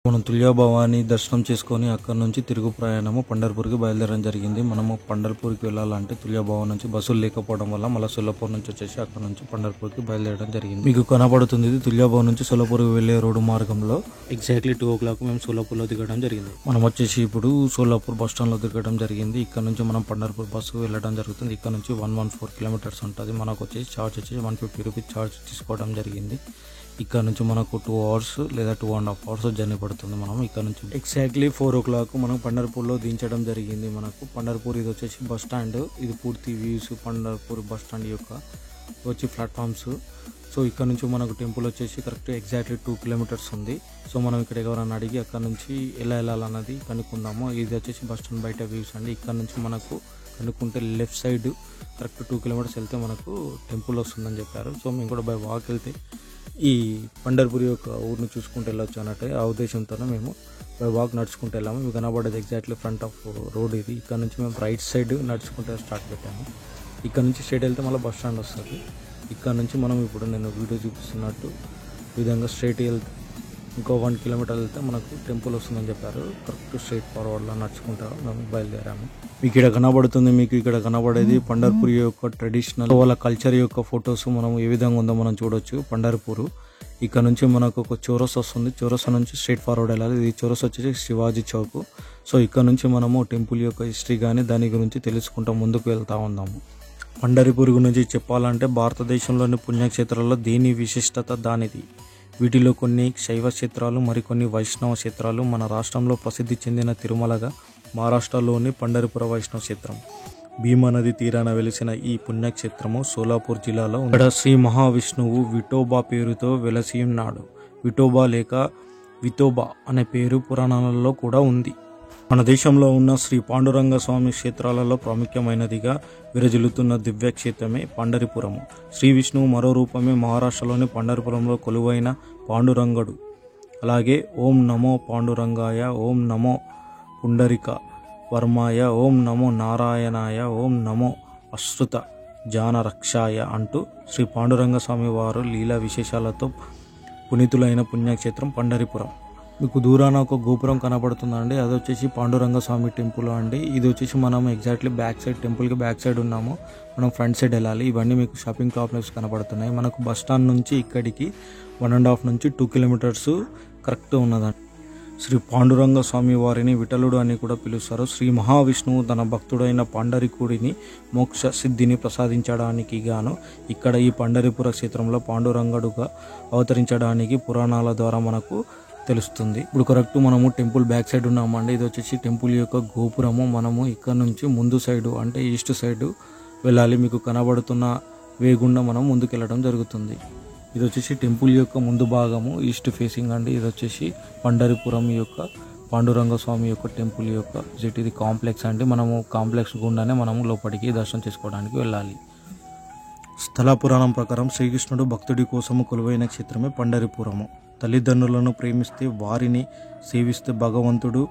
మనం తుల్యాభవాని దర్శనం చేసుకొని అక్కడ నుంచి తిరుగు ప్రయాణము పండర్పూర్కి బయలుదేరడం జరిగింది. మనము పండర్పూర్కి వెళ్ళాలంటే తుల్యాభవన్ నుంచి బస్సులు లేకపోవడం వల్ల మళ్ళీ సొల్లపూర్ నుంచి వచ్చేసి అక్కడ నుంచి పండర్పూర్కి బయలుదేరడం జరిగింది. మీకు కనబడుతుంది ఇది తుల్యాభవన్ నుంచి సొల్లపూర్కి వెళ్ళే రోడ్డు మార్గంలో ఎగ్జాక్ట్లీ 2 o'clock మేము సోలాపూర్లో దిగడం జరిగింది. మనం వచ్చేసి ఇప్పుడు సోలాపూర్ బస్ స్టాండ్లో దిగడం జరిగింది. ఇక్కడ నుంచి మనం పండర్పూర్ బస్సు వెళ్ళడం జరుగుతుంది. ఇక్కడ నుంచి 114 kilometers ఉంటుంది. మనకు వచ్చేసి ఛార్జ్ వచ్చేసి 150 rupees ఛార్జ్ తీసుకోవడం జరిగింది. ఇక్కడ నుంచి మనకు 2 hours లేదా 2.5 hours జర్నీ పడుతుంది. మనం ఇక్కడ నుంచి ఎగ్జాక్ట్లీ 4 o'clock మనం పండర్పూర్లో దించడం జరిగింది. మనకు పండర్పూర్ ఇది వచ్చేసి బస్ స్టాండ్. ఇది పూర్తి వ్యూస్ పండర్పూర్ బస్ స్టాండ్ యొక్క వచ్చి ప్లాట్ఫామ్స్. సో ఇక్కడ నుంచి మనకు టెంపుల్ వచ్చేసి కరెక్ట్ ఎగ్జాక్ట్లీ 2 kilometers ఉంది. సో మనం ఇక్కడ ఎవరైనా అడిగి అక్కడ నుంచి ఎలా వెళ్ళాలన్నది కనుక్కుందాము. ఇది వచ్చేసి బస్ స్టాండ్ బయట వ్యూస్ అండి. ఇక్కడ నుంచి మనకు కనుక్కుంటే లెఫ్ట్ సైడ్ కరెక్ట్ 2 kilometers వెళ్తే మనకు టెంపుల్ వస్తుందని చెప్పారు. సో మేము కూడా బై వాక్ వెళ్తే ఈ పండర్పూర్ యొక్క ఊరిని చూసుకుంటూ వెళ్ళొచ్చు అన్నట్టే ఆ ఉద్దేశంతోనే మేము బై వాక్ నడుచుకుంటూ వెళ్ళాము. ఇవి కనబడేది ఎగ్జాక్ట్లీ ఫ్రంట్ ఆఫ్ రోడ్ ఇది. ఇక్కడ నుంచి మేము రైట్ సైడ్ నడుచుకుంటే స్టార్ట్ పెట్టాము. ఇక్కడ నుంచి స్ట్రైట్ వెళ్తే మళ్ళీ బస్ స్టాండ్ వస్తుంది. ఇక్కడ నుంచి మనం ఇప్పుడు నేను వీడియో చూపిస్తున్నట్టు విధంగా స్ట్రైట్ వెళ్తే ఇంకో 1 kilometer వెళ్తే మనకు టెంపుల్ వస్తుందని చెప్పారు. కరెక్ట్ స్ట్రైట్ ఫార్వర్డ్లో నడుచుకుంటా మేము బయలుదేరాము. మీకు ఇక్కడ కనబడుతుంది, మీకు ఇక్కడ కనబడేది పండర్పూర్ యొక్క ట్రెడిషనల్ వాళ్ళ కల్చర్ యొక్క ఫొటోస్ మనం ఏ విధంగా ఉందో మనం చూడొచ్చు. పండర్పూర్ ఇక్కడ నుంచి మనకు ఒక చౌరస్ వస్తుంది. చౌరస్ నుంచి స్ట్రైట్ ఫార్వర్డ్ వెళ్ళాలి. ఇది చౌరస్ వచ్చేసి శివాజీ చౌక్. సో ఇక్కడ నుంచి మనము టెంపుల్ యొక్క హిస్టరీ కానీ దాని గురించి తెలుసుకుంటూ ముందుకు వెళ్తూ ఉందాము. పండర్పూర్ గురించి చెప్పాలంటే భారతదేశంలోని పుణ్యక్షేత్రాల్లో దీని విశిష్టత దానిది. వీటిలో కొన్ని శైవ క్షేత్రాలు, మరికొన్ని వైష్ణవ క్షేత్రాలు. మన రాష్ట్రంలో ప్రసిద్ధి చెందిన తిరుమలగా మహారాష్ట్రలోని పండరిపుర వైష్ణవ క్షేత్రం. భీమా నది తీరాన వెలిసిన ఈ పుణ్యక్షేత్రము సోలాపూర్ జిల్లాలో ఉంది. ఇక్కడ శ్రీ మహావిష్ణువు విఠోబా పేరుతో వెలసి ఉన్నాడు. విఠోబా లేక వితోబా అనే పేరు పురాణాలలో కూడా ఉంది. మన దేశంలో ఉన్న శ్రీ పాండురంగ స్వామి క్షేత్రాలలో ప్రాముఖ్యమైనదిగా విరజిల్లుతున్న దివ్యక్షేత్రమే పండరిపురము. శ్రీ విష్ణువు మరో రూపమే మహారాష్ట్రలోని పండరిపురంలో కొలువైన పాండురంగడు. అలాగే ఓం నమో పాండురంగాయ, ఓం నమో పుండరిక వర్మాయ, ఓం నమో నారాయణాయ, ఓం నమో అశ్రుత జానరక్షాయ అంటూ శ్రీ పాండురంగ స్వామి వారు లీలా విశేషాలతో పునీతులైన పుణ్యక్షేత్రం పండరిపురం. మీకు దూరాన ఒక గోపురం కనబడుతుందండి, అది వచ్చేసి పాండురంగ స్వామి టెంపుల్ అండి. ఇది వచ్చేసి మనం ఎగ్జాక్ట్లీ బ్యాక్ సైడ్ టెంపుల్కి బ్యాక్ సైడ్ ఉన్నాము. మనం ఫ్రంట్ సైడ్ వెళ్ళాలి. ఇవన్నీ మీకు షాపింగ్ కాంప్లెక్స్ కనబడుతున్నాయి. మనకు బస్ స్టాండ్ నుంచి ఇక్కడికి 1.5 నుంచి 2 kilometers కరెక్ట్ ఉన్నదండి. శ్రీ పాండురంగ స్వామి వారిని విఠలుడు అని కూడా పిలుస్తారు. శ్రీ మహావిష్ణువు తన భక్తుడైన పాండరికుడిని మోక్ష సిద్ధిని ప్రసాదించడానికి గాను ఇక్కడ ఈ పండరిపుర క్షేత్రంలో పాండురంగడుగా అవతరించడానికి పురాణాల ద్వారా మనకు తెలుస్తుంది. ఇప్పుడు కరెక్ట్ మనము టెంపుల్ బ్యాక్ సైడ్ ఉన్నామండి. ఇది వచ్చేసి టెంపుల్ యొక్క గోపురము. మనము ఇక్కడ నుంచి ముందు సైడు అంటే ఈస్ట్ సైడ్ వెళ్ళాలి. మీకు కనబడుతున్న వేగుండా మనం ముందుకు వెళ్ళడం జరుగుతుంది. ఇది వచ్చేసి టెంపుల్ యొక్క ముందు భాగము, ఈస్ట్ ఫేసింగ్ అండి. ఇది వచ్చేసి పండరిపురం యొక్క పాండురంగ స్వామి యొక్క టెంపుల్ యొక్క ఇది కాంప్లెక్స్ అండి. మనము కాంప్లెక్స్ గుండానే మనము లోపలికి దర్శనం చేసుకోవడానికి వెళ్ళాలి. స్థల పురాణం ప్రకారం శ్రీకృష్ణుడు భక్తుడి కోసము కొలువైన క్షేత్రమే పండరిపురము. తల్లిదండ్రులను ప్రేమిస్తే, వారిని సేవిస్తే భగవంతుడు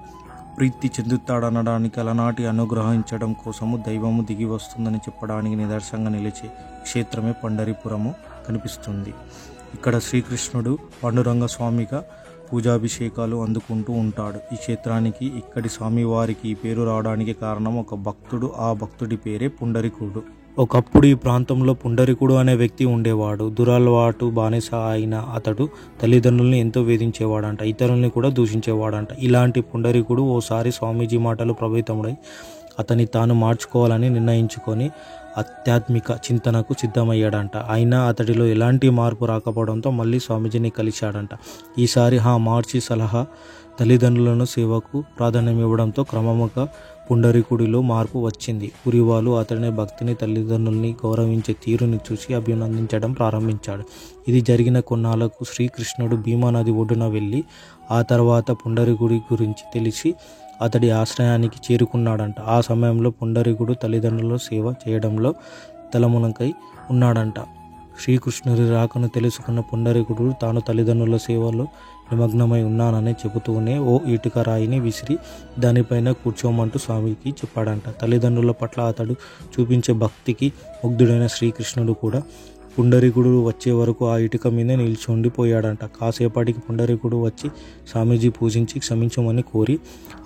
ప్రీతి చెందుతాడనడానికి, అలనాటి అనుగ్రహించడం కోసము దైవము దిగి వస్తుందని చెప్పడానికి నిదర్శనంగా నిలిచే క్షేత్రమే పండరిపురము కనిపిస్తుంది. ఇక్కడ శ్రీకృష్ణుడు పాండురంగ స్వామిగా పూజాభిషేకాలు అందుకుంటూ ఉంటాడు. ఈ క్షేత్రానికి ఇక్కడి స్వామివారికి ఈ పేరు రావడానికి కారణం ఒక భక్తుడు. ఆ భక్తుడి పేరే పుండరీకుడు. ఒకప్పుడు ఈ ప్రాంతంలో పుండరీకుడు అనే వ్యక్తి ఉండేవాడు. దురలవాటు బానిస అయిన అతడు తల్లిదండ్రుల్ని ఎంతో వేధించేవాడంట, ఇతరుల్ని కూడా దూషించేవాడంట. ఇలాంటి పుండరీకుడు ఓసారి స్వామీజీ మాటలు ప్రభావితముడై అతని తాను మార్చుకోవాలని నిర్ణయించుకొని ఆధ్యాత్మిక చింతనకు సిద్ధమయ్యాడంట. అయినా అతడిలో ఎలాంటి మార్పు రాకపోవడంతో మళ్ళీ స్వామీజీని కలిశాడంట. ఈసారి మార్చి సలహా తల్లిదండ్రులను సేవకు ప్రాధాన్యం ఇవ్వడంతో క్రమముగా పుండరీకుడిలో మార్పు వచ్చింది. పురివాలు అతని భక్తిని, తల్లిదండ్రుల్ని గౌరవించే తీరుని చూసి అభినందించడం ప్రారంభించాడు. ఇది జరిగిన కొన్నాళ్లకు శ్రీకృష్ణుడు భీమా నది ఒడ్డున వెళ్ళి ఆ తర్వాత పుండరీకుడి గురించి తెలిసి అతడి ఆశ్రయానికి చేరుకున్నాడంట. ఆ సమయంలో పుండరీకుడు తల్లిదండ్రుల సేవ చేయడంలో తలమునకై ఉన్నాడంట. శ్రీకృష్ణుడి రాకను తెలుసుకున్న పుండరీకుడు తాను తల్లిదండ్రుల సేవలో నిమగ్నమై ఉన్నానని చెబుతూనే ఓ ఇటుక రాయిని విసిరి దానిపైన కూర్చోమంటూ స్వామికి చెప్పాడంట. తల్లిదండ్రుల పట్ల అతడు చూపించే భక్తికి ముగ్ధుడైన శ్రీకృష్ణుడు కూడా పుండరీకుడు వచ్చే వరకు ఆ ఇటుక మీద నిల్చుండిపోయాడంట. కాసేపటికి పుండరీకుడు వచ్చి స్వామీజీ పూజించి క్షమించమని కోరి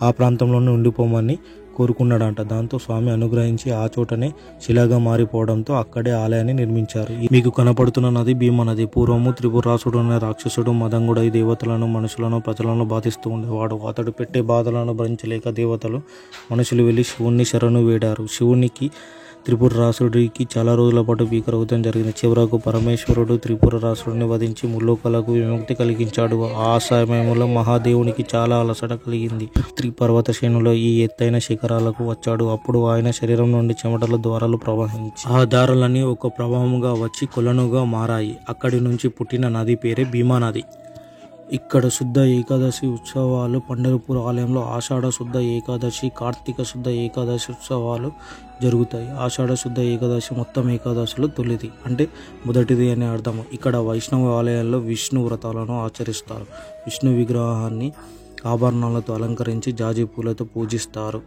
ఆ ప్రాంతంలోనే ఉండిపోమని కోరుకున్నాడంట. దాంతో స్వామి అనుగ్రహించి ఆ చోటనే శిలగా మారిపోవడంతో అక్కడే ఆలయాన్ని నిర్మించారు. మీకు కనపడుతున్న నది భీమా నది. పూర్వము త్రిపురాసుడు అనే రాక్షసుడు మదంగుడై దేవతలను మనుషులను ప్రజలను బాధిస్తూ ఉండేవాడు. అతడు పెట్టే బాధలను భరించలేక దేవతలు మనుషులు వెళ్ళి శివుణ్ణి శరణు వేడారు. శివునికి త్రిపురరాసుడికి చాలా రోజుల పాటు భీకరవుతం జరిగింది. చివరకు పరమేశ్వరుడు త్రిపురరాసుడిని వధించి ముల్లోకాలకు విముక్తి కలిగించాడు. ఆ సమయంలో మహాదేవునికి చాలా అలసట కలిగింది. త్రిపర్వత శ్రేణులో ఈ ఎత్తైన శిఖరాలకు వచ్చాడు. అప్పుడు ఆయన శరీరం నుండి చెమటల ద్వారాలు ప్రవహించి ఆ దారాలన్నీ ఒక ప్రవాహంగా వచ్చి కొలనుగా మారాయి. అక్కడి నుంచి పుట్టిన నది పేరే భీమా నది. ఇక్కడ శుద్ధ ఏకాదశి ఉత్సవాలు పండరిపూర్ ఆలయంలో ఆషాఢ శుద్ధ ఏకాదశి, కార్తీక శుద్ధ ఏకాదశి ఉత్సవాలు జరుగుతాయి. ఆషాఢ శుద్ధ ఏకాదశి మొత్తం ఏకాదశిలో తొలిది, అంటే మొదటిది అనే అర్థము. ఇక్కడ వైష్ణవ ఆలయాల్లో విష్ణు వ్రతాలను ఆచరిస్తారు. విష్ణు విగ్రహాన్ని ఆభరణాలతో అలంకరించి జాజి పూలతో పూజిస్తారు.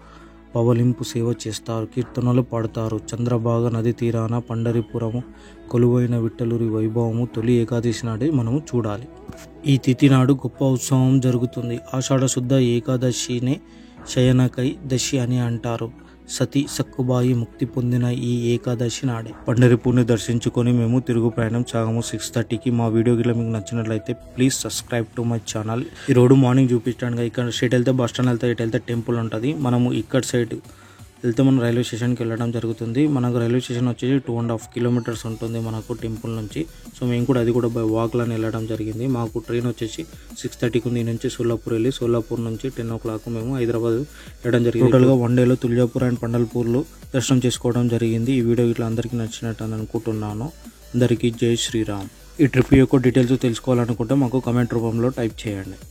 పవలింపు సేవ చేస్తారు. కీర్తనలు పాడతారు. చంద్రభాగ నది తీరాన పండరిపురము కొలువైన విఠలురి వైభవము తొలి ఏకాదశి నాడే మనము చూడాలి. ఈ తిథి నాడు గొప్ప ఉత్సవం జరుగుతుంది. ఆషాఢ శుద్ధ ఏకాదశినే శయనకై దశి అని అంటారు. సతీ సక్కుబాయి ముక్తి పొందిన ఈ ఏకాదశి నాడే పండరిపూర్ని దర్శించుకొని మేము తిరుగు ప్రయాణం సాగము 6:30కి. మా వీడియో గిట్ల మీకు నచ్చినట్లయితే please subscribe to my channel. ఈ రోడ్డు మార్నింగ్ చూపించడానికి ఇక్కడ స్ట్రైట్ వెళ్తే బస్ స్టాండ్ వెళ్తే ఇటు వెళ్తే టెంపుల్ ఉంటుంది. మనము ఇక్కడ సైడ్ వెళ్తే మనం రైల్వే స్టేషన్కి వెళ్ళడం జరుగుతుంది. మనకు రైల్వే స్టేషన్ వచ్చేసి 2.5 కిలోమీటర్స్ ఉంటుంది మనకు టెంపుల్ నుంచి. సో మేము కూడా అది కూడా బై వాక్లని వెళ్ళడం జరిగింది. మాకు ట్రైన్ వచ్చేసి 6:30కి ఉంది. నుంచి సోలాపూర్ వెళ్ళి సోలాపూర్ నుంచి 10 o'clock మేము హైదరాబాద్ వెళ్ళడం జరిగింది. టోటల్గా 1 డేలో తుల్జాపూర్ అండ్ పండల్పూర్లో దర్శనం చేసుకోవడం జరిగింది. ఈ వీడియో ఇట్లా అందరికీ నచ్చినట్టు అని అనుకుంటున్నాను. అందరికీ జై శ్రీరామ్. ఈ ట్రిప్ యొక్క డీటెయిల్స్ తెలుసుకోవాలనుకుంటే మాకు కామెంట్ రూపంలో టైప్ చేయండి.